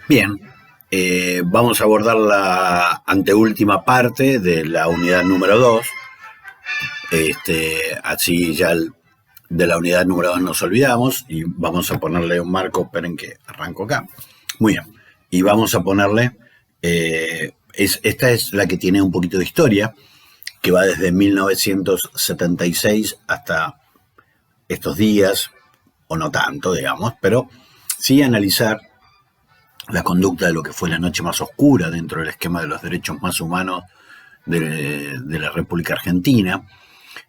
Bien, vamos a abordar la anteúltima parte de la unidad número 2. Así ya de la unidad número 2 nos olvidamos y vamos a ponerle un marco. Esperen que arranco acá. Muy bien. Y vamos a ponerle, esta es la que tiene un poquito de historia, que va desde 1976 hasta estos días, o no tanto, digamos, pero sí analizar la conducta de lo que fue la noche más oscura dentro del esquema de los derechos más humanos de la República Argentina,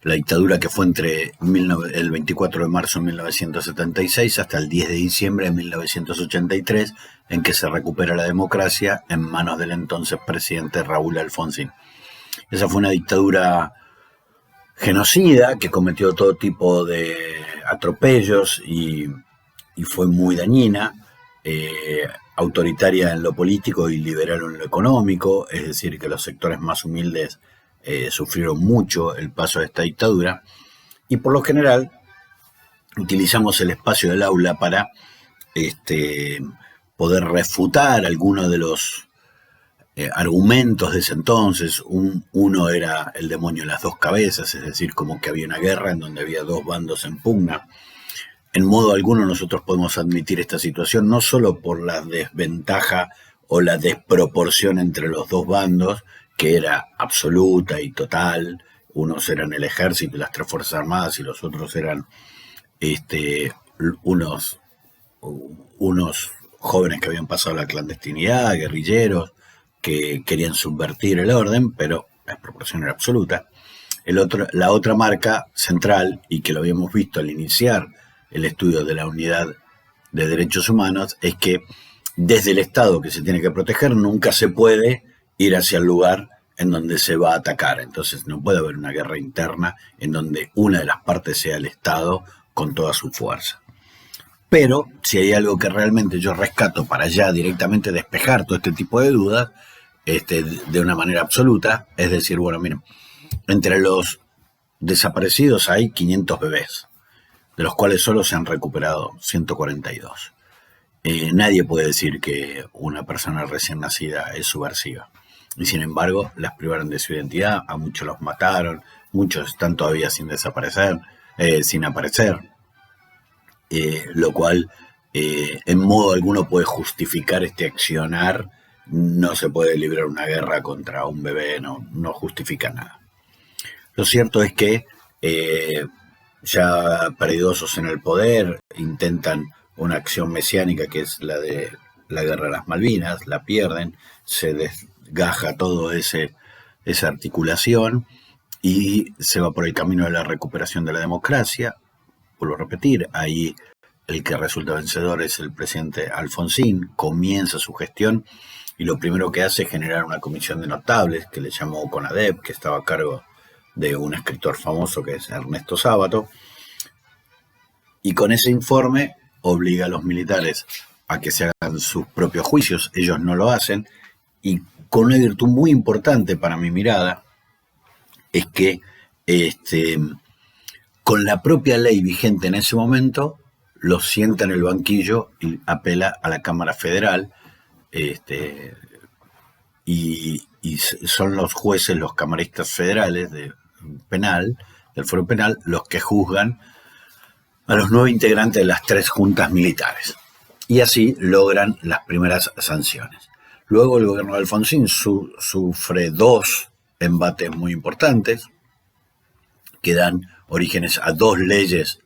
la dictadura que fue entre el 24 de marzo de 1976 hasta el 10 de diciembre de 1983, en que se recupera la democracia en manos del entonces presidente Raúl Alfonsín. Esa fue una dictadura genocida que cometió todo tipo de atropellos y fue muy dañina, autoritaria en lo político y liberal en lo económico, es decir, que los sectores más humildes sufrieron mucho el paso de esta dictadura, y por lo general utilizamos el espacio del aula para poder refutar algunos de los argumentos de ese entonces. Uno era el demonio de las dos cabezas, es decir, como que había una guerra en donde había dos bandos en pugna. En modo alguno nosotros podemos admitir esta situación, no solo por la desventaja o la desproporción entre los dos bandos, que era absoluta y total. Unos eran el ejército y las tres fuerzas armadas y los otros eran unos jóvenes que habían pasado la clandestinidad, guerrilleros, que querían subvertir el orden, pero la desproporción era absoluta. La otra marca central, y que lo habíamos visto al iniciar el estudio de la unidad de derechos humanos, es que desde el Estado, que se tiene que proteger, nunca se puede ir hacia el lugar en donde se va a atacar. Entonces no puede haber una guerra interna en donde una de las partes sea el Estado con toda su fuerza. Pero si hay algo que realmente yo rescato para ya directamente despejar todo este tipo de dudas, de una manera absoluta, es decir, bueno, miren, entre los desaparecidos hay 500 bebés, de los cuales solo se han recuperado 142. Nadie puede decir que una persona recién nacida es subversiva. Y sin embargo, las privaron de su identidad, a muchos los mataron, muchos están todavía sin aparecer, lo cual en modo alguno puede justificar este accionar. No se puede librar una guerra contra un bebé, no justifica nada. Lo cierto es que ya peridosos en el poder intentan una acción mesiánica que es la de la guerra de las Malvinas, la pierden, se desgaja todo esa articulación y se va por el camino de la recuperación de la democracia. Vuelvo a repetir, ahí el que resulta vencedor es el presidente Alfonsín, comienza su gestión y lo primero que hace es generar una comisión de notables que le llamó CONADEP, que estaba a cargo de un escritor famoso que es Ernesto Sábato, y con ese informe obliga a los militares a que se hagan sus propios juicios. Ellos no lo hacen, y con una virtud muy importante para mi mirada es que con la propia ley vigente en ese momento los sienta en el banquillo y apela a la Cámara Federal, y son los jueces, los camaristas federales del Fuero Penal, los que juzgan a los 9 integrantes de las 3 juntas militares. Y así logran las primeras sanciones. Luego el gobierno de Alfonsín sufre 2 embates muy importantes que dan orígenes a 2 leyes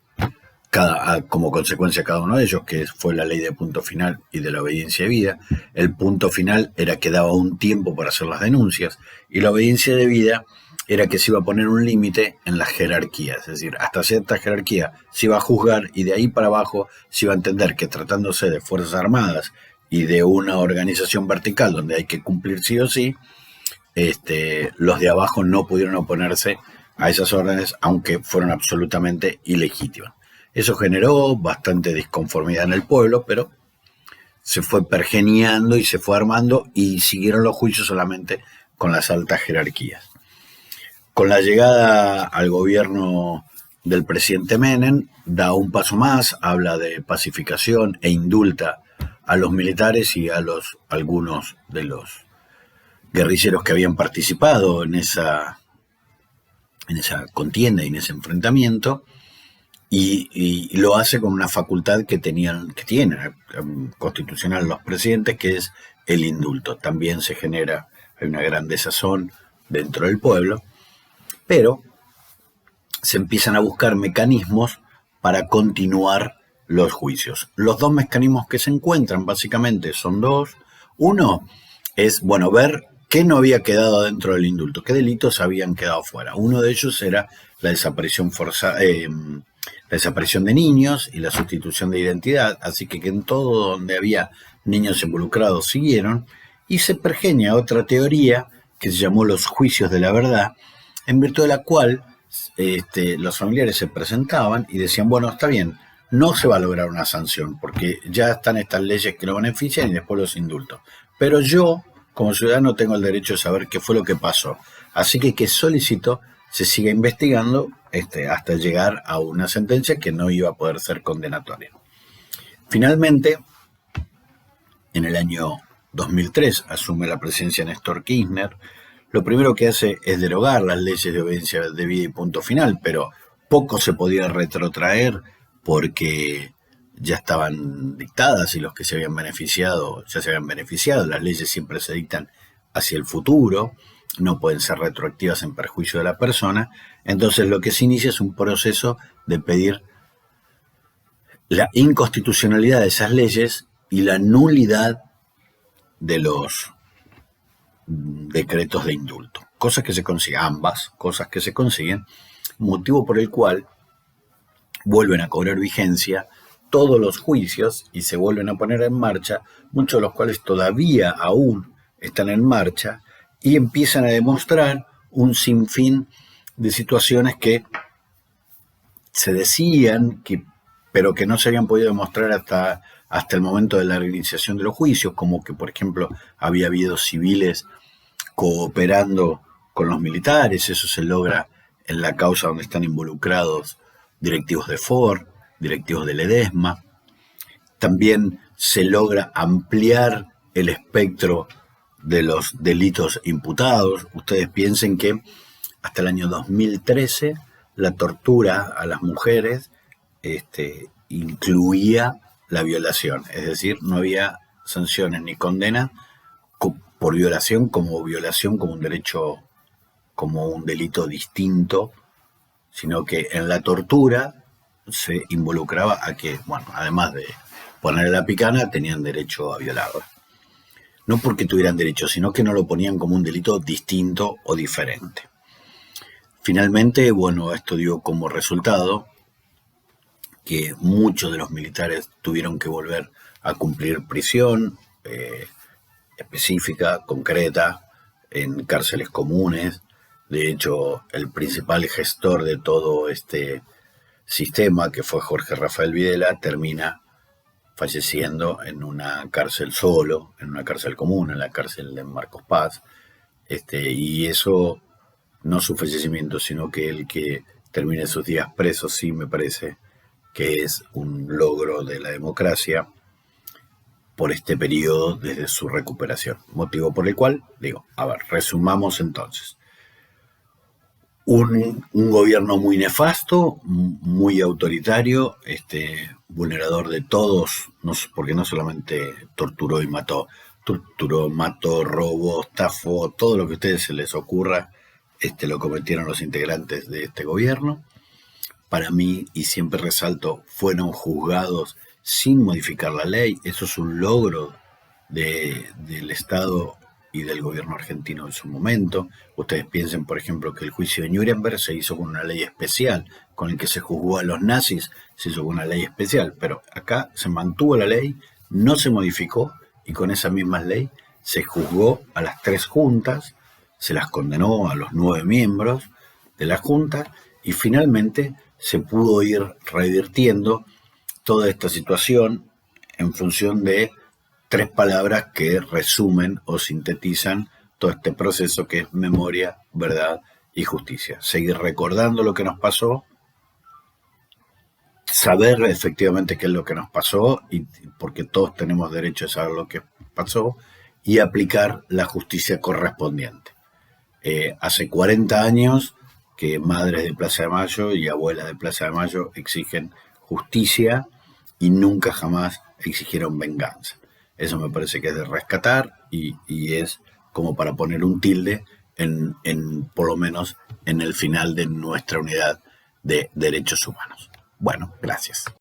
como consecuencia cada uno de ellos, que fue la ley de punto final y de la obediencia debida. El punto final era que daba un tiempo para hacer las denuncias, y la obediencia debida era que se iba a poner un límite en las jerarquías, es decir, hasta cierta jerarquía se iba a juzgar, y de ahí para abajo se iba a entender que tratándose de Fuerzas Armadas y de una organización vertical donde hay que cumplir sí o sí, los de abajo no pudieron oponerse a esas órdenes, aunque fueron absolutamente ilegítimas. Eso generó bastante disconformidad en el pueblo, pero se fue pergeniando y se fue armando, y siguieron los juicios solamente con las altas jerarquías. Con la llegada al gobierno del presidente Menem, da un paso más, habla de pacificación e indulta a los militares y a algunos de los guerrilleros que habían participado en esa contienda y en ese enfrentamiento, y lo hace con una facultad que tienen constitucional los presidentes, que es el indulto. También hay una gran desazón dentro del pueblo, pero se empiezan a buscar mecanismos para continuar los juicios. Los dos mecanismos que se encuentran básicamente son dos. Uno es, ver qué no había quedado dentro del indulto, qué delitos habían quedado fuera. Uno de ellos era la desaparición forzada, la desaparición de niños y la sustitución de identidad, así que en todo donde había niños involucrados siguieron, y se pergeña otra teoría que se llamó los juicios de la verdad, en virtud de la cual los familiares se presentaban y decían, está bien, no se va a lograr una sanción porque ya están estas leyes que lo benefician y después los indultos, pero yo como ciudadano tengo el derecho de saber qué fue lo que pasó, así que solicito se siga investigando hasta llegar a una sentencia que no iba a poder ser condenatoria. Finalmente, en el año 2003 asume la presidencia Néstor Kirchner. Lo primero que hace es derogar las leyes de obediencia debida y punto final, pero poco se podía retrotraer porque ya estaban dictadas y los que se habían beneficiado ya se habían beneficiado. Las leyes siempre se dictan hacia el futuro, no pueden ser retroactivas en perjuicio de la persona. Entonces lo que se inicia es un proceso de pedir la inconstitucionalidad de esas leyes y la nulidad de los decretos de indulto. Ambas cosas que se consiguen, motivo por el cual vuelven a cobrar vigencia todos los juicios y se vuelven a poner en marcha, muchos de los cuales todavía aún están en marcha, y empiezan a demostrar un sinfín de situaciones que se decían, pero que no se habían podido demostrar hasta el momento de la reiniciación de los juicios, como que, por ejemplo, había habido civiles cooperando con los militares. Eso se logra en la causa donde están involucrados directivos de Ford, directivos de Ledesma. También se logra ampliar el espectro de los delitos imputados. Ustedes piensen que hasta el año 2013 la tortura a las mujeres incluía la violación, es decir, no había sanciones ni condenas por violación como un derecho, como un delito distinto, sino que en la tortura se involucraba a que, además de ponerle la picana, tenían derecho a violarla. No porque tuvieran derecho, sino que no lo ponían como un delito distinto o diferente. Finalmente, esto dio como resultado que muchos de los militares tuvieron que volver a cumplir prisión específica, concreta, en cárceles comunes. De hecho, el principal gestor de todo este sistema, que fue Jorge Rafael Videla, termina falleciendo en una cárcel solo, en una cárcel común, en la cárcel de Marcos Paz. Y eso, no su fallecimiento, sino que el que termine sus días preso, sí me parece que es un logro de la democracia por este periodo desde su recuperación. Motivo por el cual, resumamos entonces. Un gobierno muy nefasto, muy autoritario, vulnerador de todos, porque no solamente torturó, mató, robó, estafó, todo lo que a ustedes se les ocurra, lo cometieron los integrantes de este gobierno. Para mí, y siempre resalto, fueron juzgados sin modificar la ley. Eso es un logro del Estado y del gobierno argentino en su momento. Ustedes piensen, por ejemplo, que el juicio de Nuremberg se hizo con una ley especial, con el que se juzgó a los nazis, se hizo con una ley especial, pero acá se mantuvo la ley, no se modificó, y con esa misma ley se juzgó a las 3 juntas, se las condenó a los 9 miembros de la junta, y finalmente se pudo ir revirtiendo toda esta situación en función de 3 palabras que resumen o sintetizan todo este proceso, que es memoria, verdad y justicia. Seguir recordando lo que nos pasó, saber efectivamente qué es lo que nos pasó, y porque todos tenemos derecho a saber lo que pasó, y aplicar la justicia correspondiente. Hace 40 años que madres de Plaza de Mayo y abuelas de Plaza de Mayo exigen justicia y nunca jamás exigieron venganza. Eso me parece que es de rescatar y es como para poner un tilde por lo menos en el final de nuestra unidad de derechos humanos. Bueno, gracias.